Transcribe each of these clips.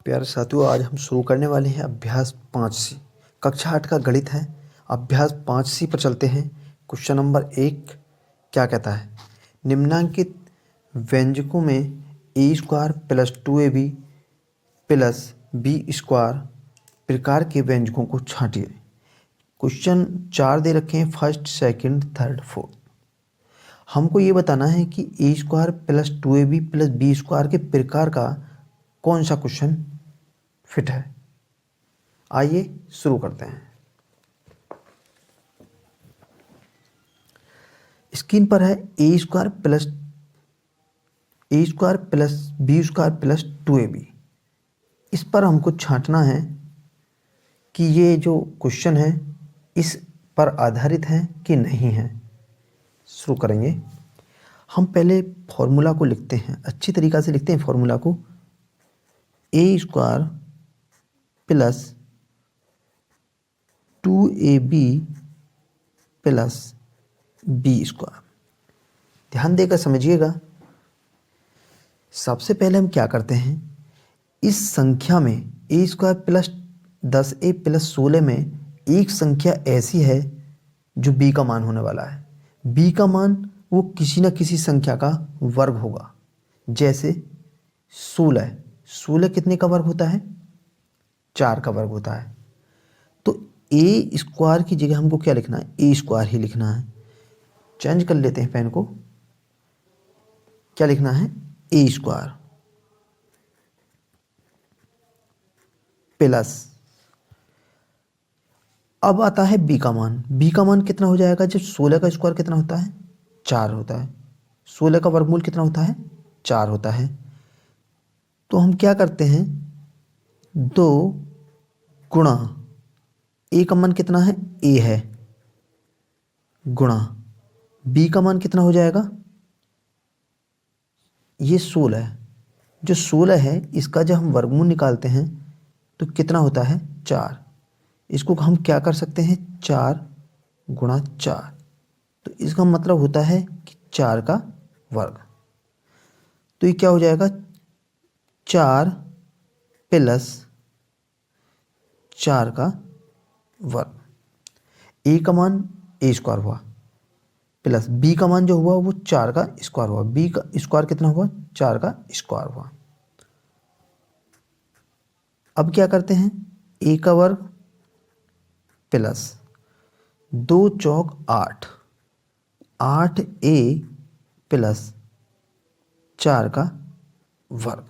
प्यारे साथियों, आज हम शुरू करने वाले हैं अभ्यास 5C। कक्षा 8 का गणित है। अभ्यास 5C पर चलते हैं। क्वेश्चन नंबर 1 क्या कहता है? निम्नांकित व्यंजकों में a square plus 2ab plus b square प्रकार के व्यंजकों को छांटिए। क्वेश्चन 4 दे रखे हैं, फर्स्ट, सेकंड, थर्ड, फोर्थ। हमको ये बताना है कि a square plus 2ab plus b square के प्रकार का कौन सा क्वेश्चन फिट है। आइए शुरू करते हैं। स्क्रीन पर है a square plus b square plus 2ab। इस पर हमको छांटना है कि ये जो क्वेश्चन है इस पर आधारित है कि नहीं है। शुरू करेंगे। हम पहले फॉर्मूला को लिखते हैं, अच्छी तरीक़ा से लिखते हैं फॉर्मूला को। A square plus 2ab plus b square. ध्यान देकर समझिएगा। सबसे पहले हम क्या करते हैं, इस संख्या में a square plus 10a plus 16 में एक संख्या ऐसी है जो b का मान होने वाला है। b का मान वो किसी न किसी संख्या का वर्ग होगा। जैसे 16 कितने का वर्ग होता है? 4 का वर्ग होता है। तो ए स्क्वायर की जगह हमको क्या लिखना है? ए स्क्वायर ही लिखना है। चेंज कर लेते हैं पेन को। क्या लिखना है? ए स्क्वायर प्लस, अब आता है बी का मान। बी का मान कितना हो जाएगा? जब 16 का स्क्वायर कितना होता है? 4 होता है। 16 का वर्गमूल कितना होता है? 4 होता है। तो हम क्या करते हैं, 2 गुणा ए का मान कितना है? ए है, गुणा बी का मान कितना हो जाएगा? ये 16 है। जो 16 है इसका जब हम वर्गमूल निकालते हैं तो कितना होता है? 4। इसको हम क्या कर सकते हैं? 4 गुणा 4। तो इसका मतलब होता है कि 4 का वर्ग। तो ये क्या हो जाएगा? 4 प्लस 4 का वर्ग। ए का मान ए स्क्वायर हुआ, प्लस बी का मान जो हुआ वो 4 का स्क्वायर हुआ। बी का स्क्वायर कितना हुआ? 4 का स्क्वायर हुआ। अब क्या करते हैं, ए का वर्ग प्लस 2 चौक 8, 8a प्लस 4 का वर्ग।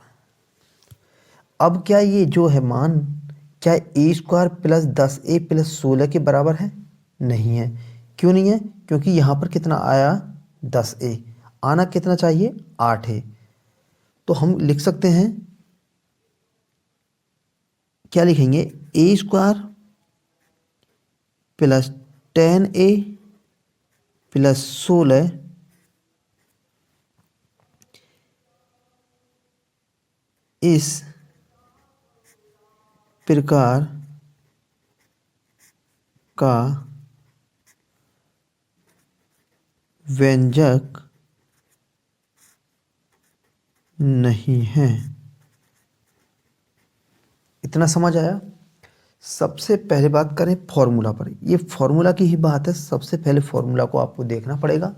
अब क्या ये जो है मान, क्या a square plus 10a plus 16 के बराबर है? नहीं है। क्यों नहीं है? क्योंकि यहाँ पर कितना आया? 10a। आना कितना चाहिए? 8 है। तो हम लिख सकते हैं, क्या लिखेंगे? ए स्क्वायर प्लस 10a प्लस 16 इस प्रकार का व्यंजक नहीं है। इतना समझ आया? सबसे पहले बात करें फॉर्मूला पर। ये फॉर्मूला की ही बात है। सबसे पहले फॉर्मूला को आपको देखना पड़ेगा।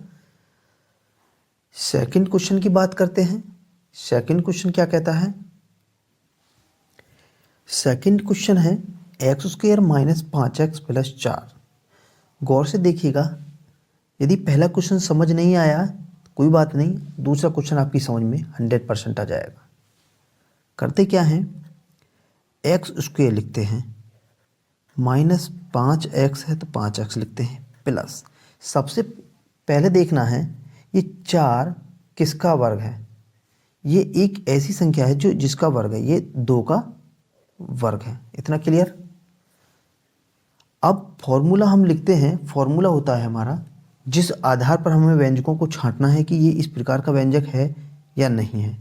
सेकंड क्वेश्चन की बात करते हैं। सेकंड क्वेश्चन क्या कहता है? सेकंड क्वेश्चन है x square minus 5x plus 4। गौर से देखिएगा। यदि पहला क्वेश्चन समझ नहीं आया कोई बात नहीं, दूसरा क्वेश्चन आपकी समझ में 100% आ जाएगा। करते क्या हैं, एक्स स्क्वायर लिखते हैं, माइनस 5x है तो 5x लिखते हैं, प्लस सबसे पहले देखना है ये 4 किसका वर्ग है। ये एक ऐसी संख्या है जो जिसका वर्ग है, ये 2 का वर्ग है। इतना क्लियर? अब फॉर्मूला हम लिखते हैं। फॉर्मूला होता है हमारा जिस आधार पर हमें व्यंजकों को छांटना है कि ये इस प्रकार का व्यंजक है या नहीं है।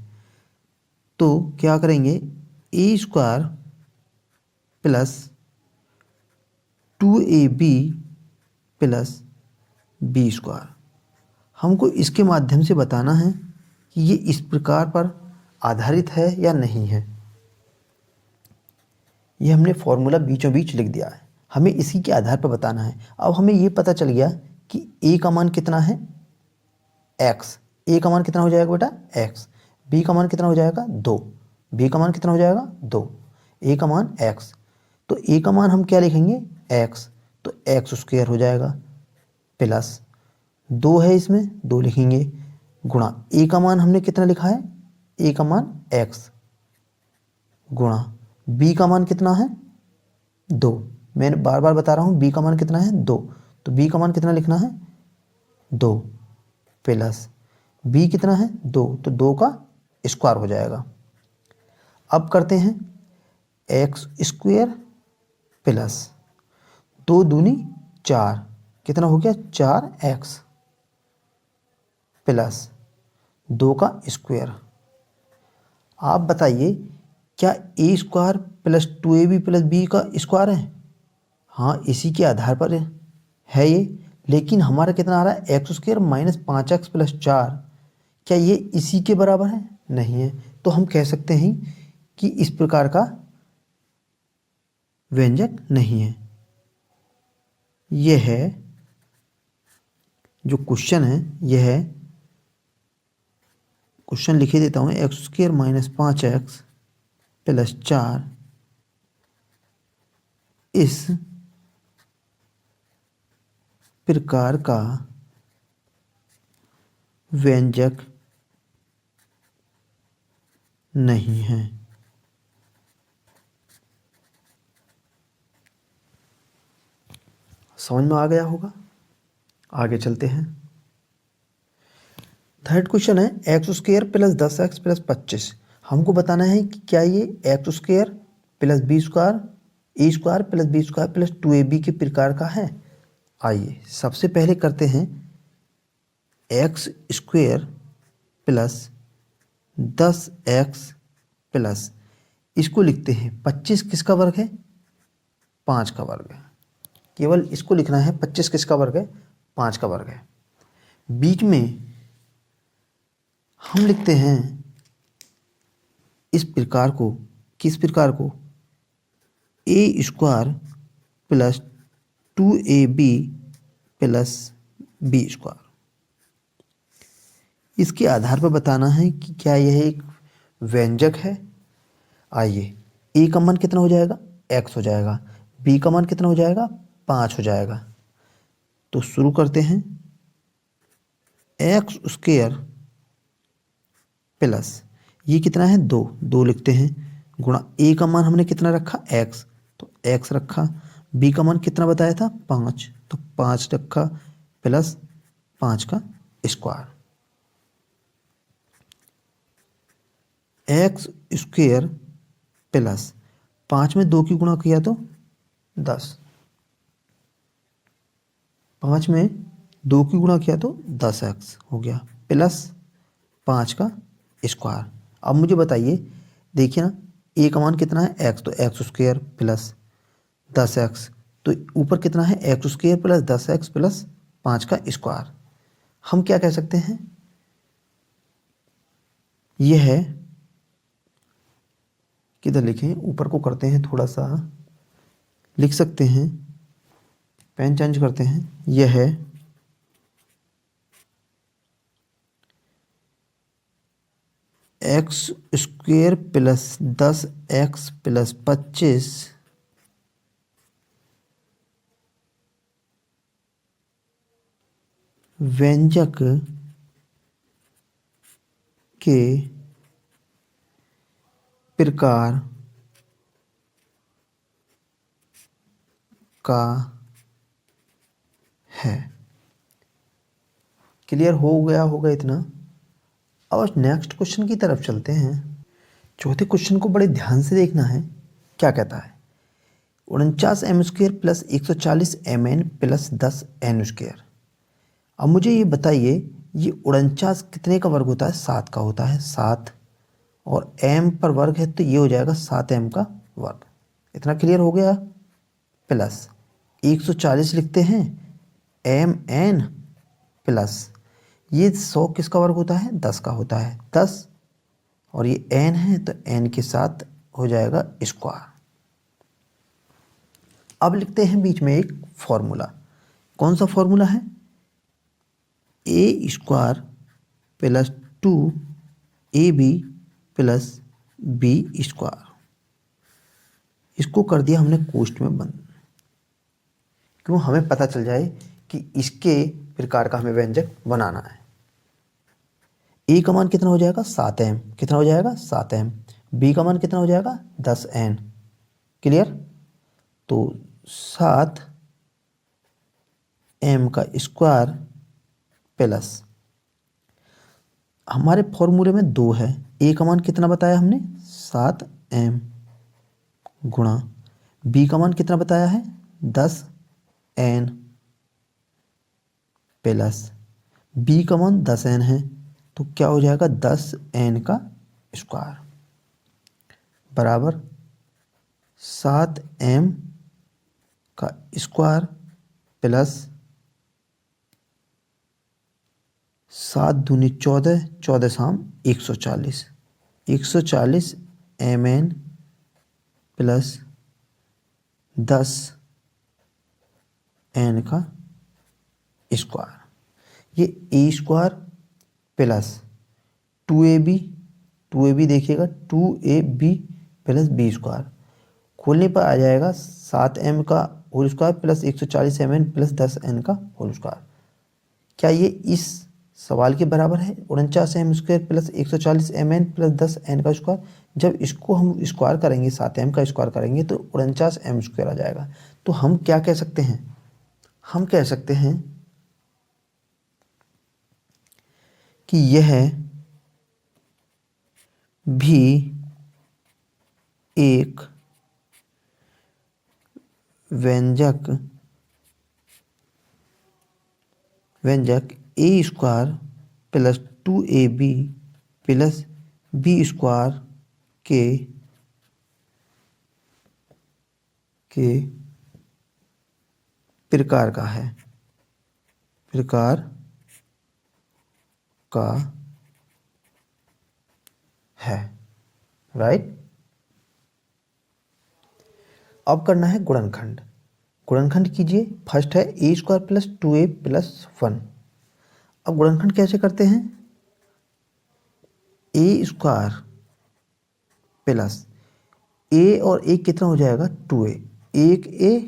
तो क्या करेंगे, a square plus 2ab plus b square. हमको इसके माध्यम से बताना है कि ये इस प्रकार पर आधारित है या नहीं है। ये हमने फॉर्मूला बीचों बीच लिख दिया है, हमें इसी के आधार पर बताना है। अब हमें ये पता चल गया कि ए का मान कितना है एक्स, ए का मान कितना हो जाएगा बेटा एक्स, बी का मान कितना हो जाएगा 2, बी का मान कितना हो जाएगा 2, ए का मान एक्स, तो ए का मान हम क्या लिखेंगे एक्स, तो एक्स स्क्वायर हो जाएगा प्लस 2 है इसमें 2 लिखेंगे गुणा ए का मान हमने कितना लिखा है ए का मान एक्स गुणा बी का मान कितना है 2, मैंने बार बार बता रहा हूँ बी का मान कितना है 2, तो बी का मान कितना लिखना है 2 प्लस बी कितना है 2, तो 2 का स्क्वायर हो जाएगा। अब करते हैं एक्स स्क्वायर प्लस 2 दूनी 4, कितना हो गया 4x प्लस 2 का स्क्वायर। आप बताइए क्या a square plus 2ab plus b का स्क्वायर है? हाँ, इसी के आधार पर है ये, लेकिन हमारा कितना आ रहा है x square minus 5x plus 4, क्या ये इसी के बराबर है? नहीं है, तो हम कह सकते हैं कि इस प्रकार का व्यंजक नहीं है। यह है जो क्वेश्चन है, यह है क्वेश्चन लिखे देता हूँ, x square minus 5x plus 4 इस प्रकार का व्यंजक नहीं है। समझ में आ गया होगा? आगे चलते हैं। थर्ड क्वेश्चन है x square plus 10x plus 25। हमको बताना है कि क्या ये x square plus b square a square plus b square plus 2ab के प्रकार का है। आइए सबसे पहले करते हैं x square plus 10x plus, इसको लिखते हैं 25 किसका वर्ग है 5 का वर्ग है, केवल इसको लिखना है 25 किसका वर्ग है 5 का वर्ग है। बीच में हम लिखते हैं इस प्रकार को, किस प्रकार को, a square plus 2ab plus b square. इसके आधार पर बताना है कि क्या यह एक व्यंजक है। आइए ए का मान कितना हो जाएगा x हो जाएगा, बी का मान कितना हो जाएगा 5 हो जाएगा। तो शुरू करते हैं एक्स स्क्वायर प्लस ये कितना है 2, 2 लिखते हैं गुणा ए का मान हमने कितना रखा x, तो x रखा, बी का मान कितना बताया था 5, तो 5 रखा प्लस 5 का स्क्वायर। एक्स स्क्वायर प्लस 5 में 2 की गुणा किया तो 10, 5 में 2 की गुणा किया तो 10x हो गया प्लस 5 का स्क्वायर। अब मुझे बताइए, देखिए ना ए का मान कितना है x, तो एक्स स्क्वायर प्लस 10x, तो ऊपर कितना है x square plus 10x plus 5 का स्क्वायर। हम क्या कह सकते हैं, यह है, किधर लिखें, ऊपर को करते हैं, थोड़ा सा लिख सकते हैं, पेन चेंज करते हैं, यह है x square plus 10x plus 25 व्यंजक के प्रकार का है। क्लियर हो गया होगा इतना? अब नेक्स्ट क्वेश्चन की तरफ चलते हैं। चौथे क्वेश्चन को बड़े ध्यान से देखना है, क्या कहता है 49 m square plus 140 mn plus 10 n square. अब मुझे ये बताइए, ये 49 कितने का वर्ग होता है 7 का होता है 7, और m पर वर्ग है तो ये हो जाएगा 7m का वर्ग। इतना क्लियर हो गया? प्लस 140 लिखते हैं mn प्लस ये 100 किसका वर्ग होता है 10 का होता है 10, और ये n है तो n के साथ हो जाएगा स्क्वायर। अब लिखते हैं बीच में एक फॉर्मूला। कौन सा फॉर्मूला है? A square plus 2ab plus b square. इसको कर दिया हमने कोष्ठ में बंद, क्यों? हमें पता चल जाए कि इसके प्रकार का हमें व्यंजक बनाना है। ए का मान कितना हो जाएगा? 7m। कितना हो जाएगा? 7m। बी का मान कितना हो जाएगा? 10n। क्लियर? तो 7m का स्क्वायर प्लस, हमारे फॉर्मूले में 2 है, ए का मान कितना बताया हमने? 7m गुणा बी का मान कितना बताया है? 10n प्लस बी का मान 10n है, तो क्या हो जाएगा? 10n का स्क्वायर बराबर 7m का स्क्वायर प्लस 7 दूनी 14, 14 शाम 140, 140 mn प्लस 10n का स्क्वायर। ये ए स्क्वायर प्लस 2ab देखिएगा, 2ab प्लस बी स्क्वायर खोलने पर आ जाएगा 7m का whole square plus 140 mn plus 10n का होल स्क्वायर। क्या ये इस सवाल के बराबर है? 49m square plus 140 mn plus 10n का स्क्वायर। जब इसको हम स्क्वायर करेंगे, 7m का स्क्वायर करेंगे तो 49m स्क्वायर आ जाएगा। तो हम क्या कह सकते हैं? हम कह सकते हैं कि यह भी एक व्यंजक a square plus 2ab plus b square के प्रकार का है, प्रकार का है। राइट? अब करना है गुणनखंड। गुणनखंड कीजिए। फर्स्ट है a square plus 2a plus 1। अब गुणनखंड कैसे करते हैं? ए स्क्वायर प्लस ए और ए कितना हो जाएगा? 2a, 1a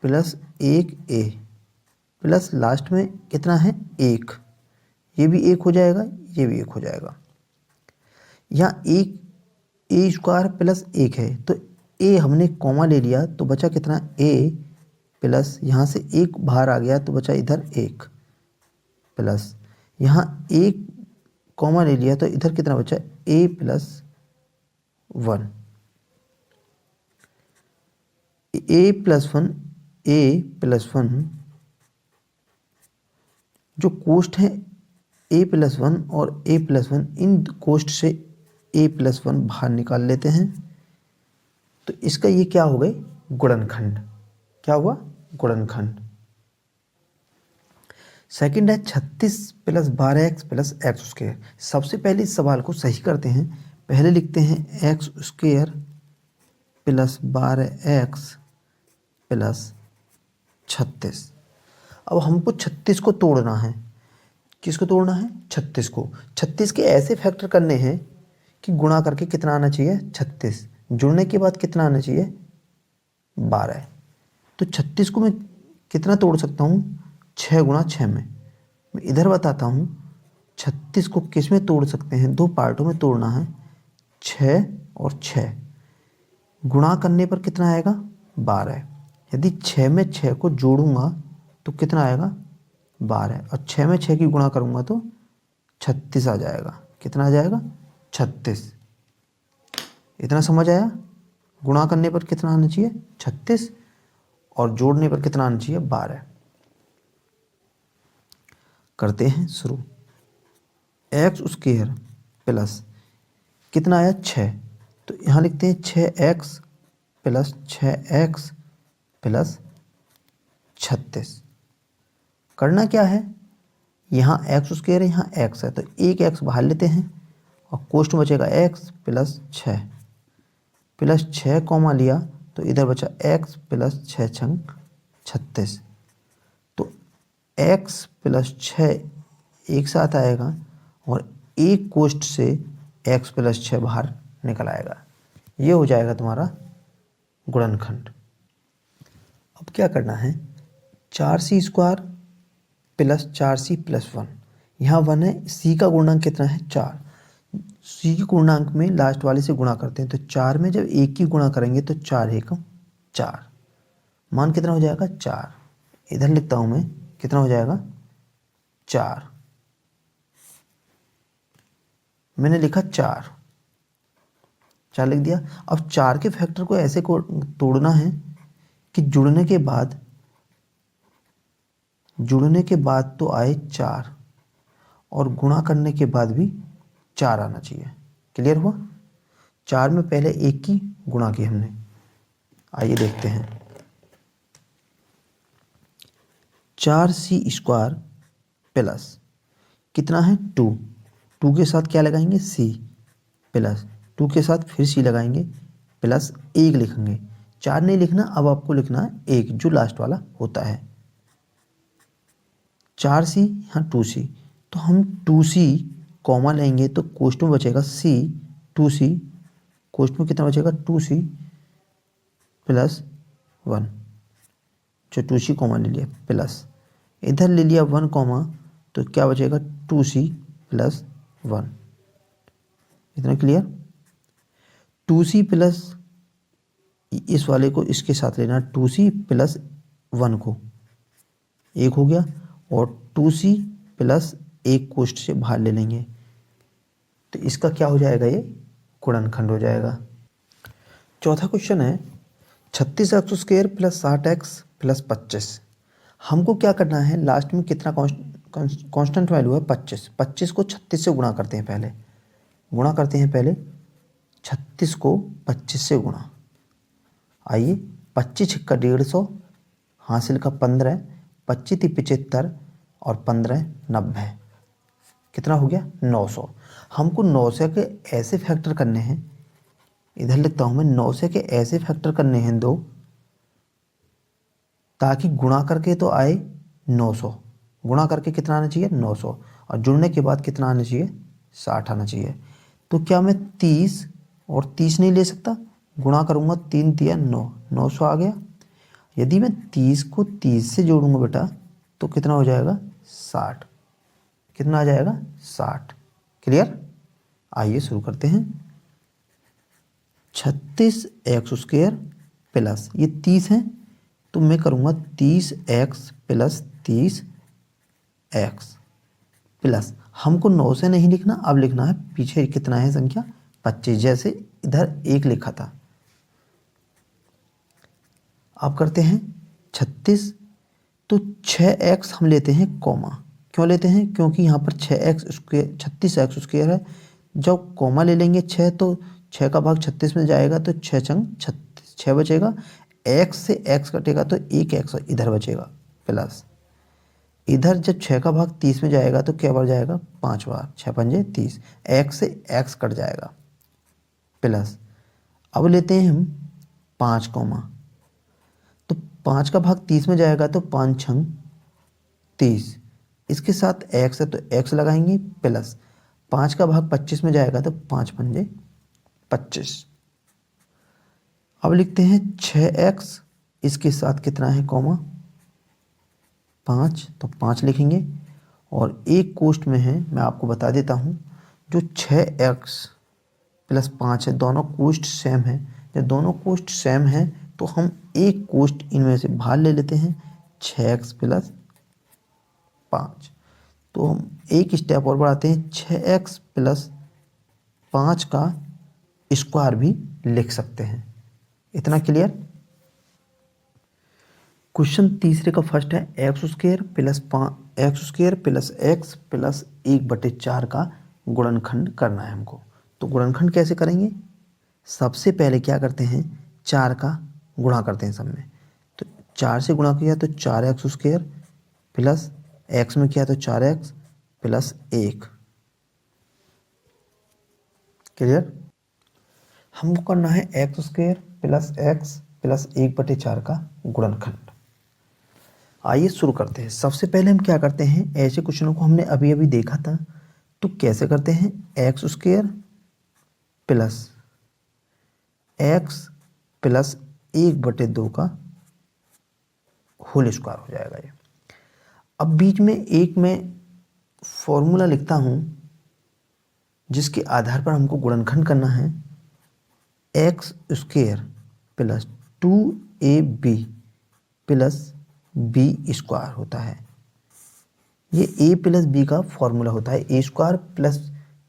plus 1a plus last में कितना है? 1। ये भी 1 हो जाएगा, ये भी 1 हो जाएगा। यहाँ एक ए स्क्वायर प्लस 1 है, तो ए हमने कॉमा ले लिया तो बचा कितना? a प्लस यहाँ से 1 बाहर आ गया तो बचा इधर 1 प्लस यहाँ 1 कॉमा ले लिया तो इधर कितना बचा? a प्लस 1, a प्लस 1 जो कोष्ठ है a प्लस 1 और a प्लस 1, इन कोष्ठ से a प्लस 1 बाहर निकाल लेते हैं। तो इसका ये क्या हो गए? गुणनखंड। क्या हुआ? गुणनखंड। सेकंड है 36 plus 12x plus x square. सबसे पहले इस सवाल को सही करते हैं। पहले लिखते हैं x square plus 12x plus 36। अब हमको 36 को तोड़ना है। किसको तोड़ना है? 36 को। 36 के ऐसे फैक्टर करने हैं कि गुणा करके कितना आना चाहिए? 36। जुड़ने के बाद कितना आना चाहिए? 12। तो 36 को मैं कितना तोड़ सकता हूँ? 6 गुणा 6 में। मैं इधर बताता हूँ 36 को किस में तोड़ सकते हैं? 2 पार्टों में तोड़ना है, 6 और 6। गुणा करने पर कितना आएगा? 12। यदि 6 में 6 को जोड़ूंगा तो कितना आएगा? 12। और 6 में 6 की गुणा करूंगा तो 36 आ जाएगा। कितना आ जाएगा? 36। इतना समझ आया? गुणा करने पर कितना आना चाहिए? 36 और जोड़ने पर कितना आना चाहिए? 12। करते हैं शुरू। एक्स स्क्वायर प्लस कितना आया? 6। तो यहाँ लिखते हैं 6x प्लस 6x प्लस 36। करना क्या है? यहाँ एक्स स्क्वायर है, यहाँ x है, तो एक x बाहर लेते हैं और कोष्ठ में बचेगा x प्लस 6 कॉमा लिया तो तो इधर बचा x प्लस 6 छंग 36। तो x प्लस 6 एक साथ आएगा और एक कोष्ठ से x प्लस 6 बाहर निकल आएगा। ये हो जाएगा तुम्हारा गुणनखंड। अब क्या करना है, 4c² प्लस 4c प्लस 1, यहाँ 1 है, c का गुणांक कितना है 4, c के गुणांक में लास्ट वाले से गुणा करते हैं, तो 4 में जब एक की गुणा करेंगे तो 4 एकम 4, मान कितना हो जाएगा 4। इधर लिखता हूँ मैं, कितना हो जाएगा 4, मैंने लिखा 4 लिख दिया। अब 4 के फैक्टर को ऐसे को तोड़ना है कि जुड़ने के बाद तो आए 4 और गुणा करने के बाद भी 4 आना चाहिए। क्लियर हुआ? 4 में पहले एक की गुणा की हमने, आइए देखते हैं। 4c² प्लस कितना है 2, 2 के साथ क्या लगाएंगे c, प्लस 2 के साथ फिर c लगाएंगे, प्लस 1 लिखेंगे। 4 नहीं लिखना, अब आपको लिखना है 1 जो लास्ट वाला होता है। 4c यहाँ 2c, तो हम 2c कॉमा लेंगे तो कोष्ठ में बचेगा c, 2c कोष्ठ में कितना बचेगा 2c प्लस 1, जो 2c कॉमा ले लिया, प्लस इधर ले लिया 1 कॉमा, तो क्या बचेगा 2c प्लस 1। इतना क्लियर? 2c प्लस इस वाले को इसके साथ लेना, 2c प्लस 1 को 1 हो गया, और 2c प्लस 1 कोष्ठ से बाहर ले लेंगे, तो इसका क्या हो जाएगा, ये गुणनखंड हो जाएगा। चौथा क्वेश्चन है 36x² प्लस 60x प्लस 25। हमको क्या करना है, लास्ट में कितना कांस्टेंट वैल्यू है 25, 25 को 36 से गुणा करते हैं, पहले 36 को 25 से गुणा। आइए 25 छिक्का 150, हासिल का 15, 25 75 और 15 90, कितना हो गया 900। हमको 900 के ऐसे फैक्टर करने हैं, इधर लिखता हूँ मैं, 900 के ऐसे फैक्टर करने हैं 2, ताकि गुणा करके तो आए 900, गुणा करके कितना आना चाहिए 900, और जुड़ने के बाद कितना आना चाहिए 60 आना चाहिए। तो क्या मैं 30 और 30 नहीं ले सकता, गुणा करूँगा 3 तिया 9, 900 आ गया। यदि मैं 30 को 30 से जोड़ूंगा बेटा तो कितना हो जाएगा 60, कितना आ जाएगा 60। क्लियर? आइए शुरू करते हैं। 36x² प्लस ये 30 है, तो मैं करूँगा 30x प्लस 30x प्लस, हमको 9 से नहीं लिखना, अब लिखना है पीछे कितना है संख्या 25, जैसे इधर 1 लिखा था। अब करते हैं 36, तो 6x हम लेते हैं कॉमा, क्यों लेते हैं, क्योंकि यहाँ पर 6x² 36x² है, जब कॉमा ले लेंगे 6 तो 6 का भाग 36 में जाएगा, तो 6 छंग 36, 6 बचेगा, x से x कटेगा तो 1x इधर बचेगा, प्लस इधर जब 6 का भाग 30 में जाएगा तो क्या बार जाएगा 5 बार, 6 पंजे 30, x से x कट जाएगा, प्लस अब लेते हैं हम 5 कॉमा, तो 5 का भाग 30 में जाएगा तो 5 छंग 30, इसके साथ x है तो x लगाएंगे, प्लस 5 का भाग 25 में जाएगा तो 5 पंजे 25। अब लिखते हैं 6x, इसके साथ कितना है कॉमा 5, तो 5 लिखेंगे, और एक कोष्ठ में है, मैं आपको बता देता हूँ, जो 6x प्लस 5 है, दोनों कोष्ठ सेम है। जब दोनों कोष्ठ सेम है तो हम एक कोष्ठ इनमें से बाहर ले लेते हैं, 6x प्लस 5, तो हम एक स्टेप और बढ़ाते हैं, 6x प्लस 5 का स्क्वायर भी लिख सकते हैं। इतना क्लियर? क्वेश्चन तीसरे का फर्स्ट है x² प्लस x प्लस 1/4 का गुणनखंड करना है हमको। तो गुणनखंड कैसे करेंगे, सबसे पहले क्या करते हैं 4 का गुणा करते हैं सब में, तो 4 से गुणा किया तो 4x² प्लस x में किया तो 4x प्लस 1। क्लियर? हमको करना है x² प्लस x प्लस 1/4 का गुणनखंड। आइए शुरू करते हैं। सबसे पहले हम क्या करते हैं, ऐसे क्वेश्चनों को हमने अभी अभी देखा था, तो कैसे करते हैं, x² प्लस x प्लस 1/2 का होल स्क्वायर हो जाएगा ये। अब बीच में एक मैं फॉर्मूला लिखता हूँ जिसके आधार पर हमको गुणनखंड करना है। x² plus 2ab plus b² होता है। ये a प्लस b का फॉर्मूला होता है, a² plus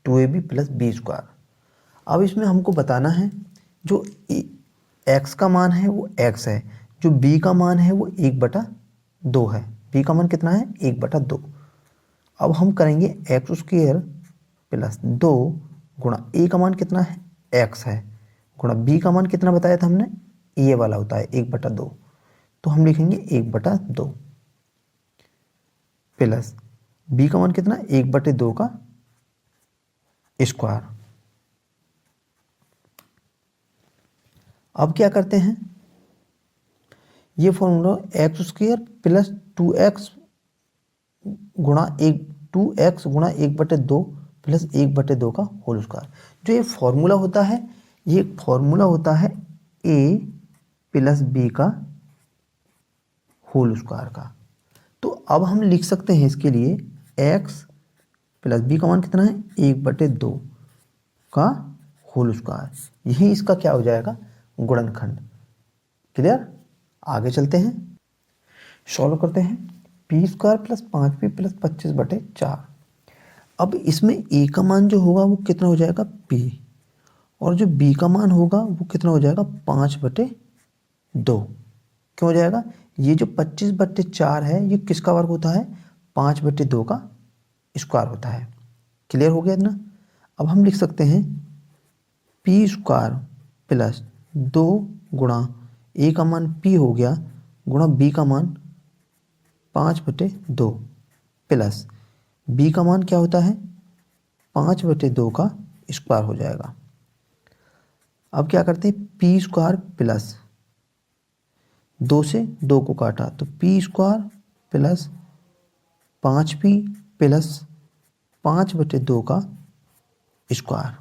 2ab plus b²। अब इसमें हमको बताना है जो x का मान है वो x है, जो b का मान है वो 1/2 है। b का मान कितना है, 1/2। अब हम करेंगे x² प्लस 2 गुणा a का मान कितना है, x है, गुणा b का मान कितना बताया था हमने, ये वाला होता है 1/2। तो हम लिखेंगे 1/2 प्लस b का मान कितना, 1/2 का स्क्वायर। अब क्या करते हैं, ये फॉर्मूला x² प्लस 2x गुणा 1/2 प्लस 1/2 का होल स्क्वायर। जो ये फॉर्मूला होता है, ये फॉर्मूला होता है a प्लस b का होल स्क्वायर का। तो अब हम लिख सकते हैं इसके लिए x प्लस b का मान कितना है, 1/2 का होल स्क्वायर। यही इसका क्या हो जाएगा, गुणनखंड। क्लियर। आगे चलते हैं, सॉल्व करते हैं। p² plus 5p plus 25/4। अब इसमें a का मान जो होगा वो कितना हो जाएगा, p, और जो b का मान होगा वो कितना हो जाएगा, 5/2। क्यों हो जाएगा, ये जो 25/4 है ये किसका वर्ग होता है, 5/2 का स्क्वायर होता है। क्लियर हो गया ना। अब हम लिख सकते हैं p² प्लस 2 गुणा a का मान p हो गया, गुणा b का मान 5/2 प्लस b का मान क्या होता है, 5/2 का स्क्वायर हो जाएगा। अब क्या करते हैं, p² प्लस 2 से 2 को काटा तो p² प्लस 5p प्लस 5/2 का स्क्वायर।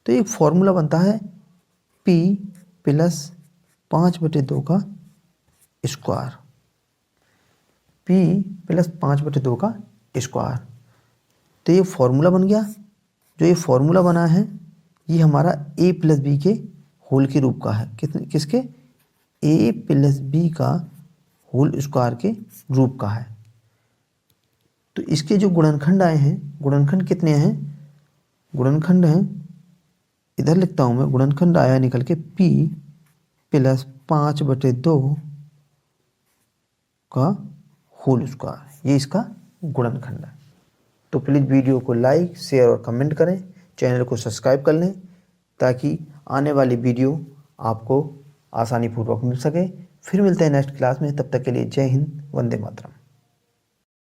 तो एक फॉर्मूला बनता है p प्लस 5/2 का स्क्वायर, p प्लस 5/2 का स्क्वायर। तो ये फॉर्मूला बन गया। जो ये फॉर्मूला बना है ये हमारा a प्लस b के होल के रूप का है। किसके, a प्लस b का होल स्क्वायर के रूप का है। तो इसके जो गुणनखंड आए हैं, गुणनखंड कितने हैं, गुणनखंड हैं, इधर लिखता हूँ मैं, गुणनखंड आया निकल के p प्लस 5/2 का होल स्क्वायर, ये इसका गुणनखंड है। तो प्लीज़ वीडियो को लाइक, शेयर और कमेंट करें, चैनल को सब्सक्राइब कर लें ताकि आने वाली वीडियो आपको आसानी पूर्वक मिल सके। फिर मिलते हैं नेक्स्ट क्लास में, तब तक के लिए जय हिंद, वंदे मातरम।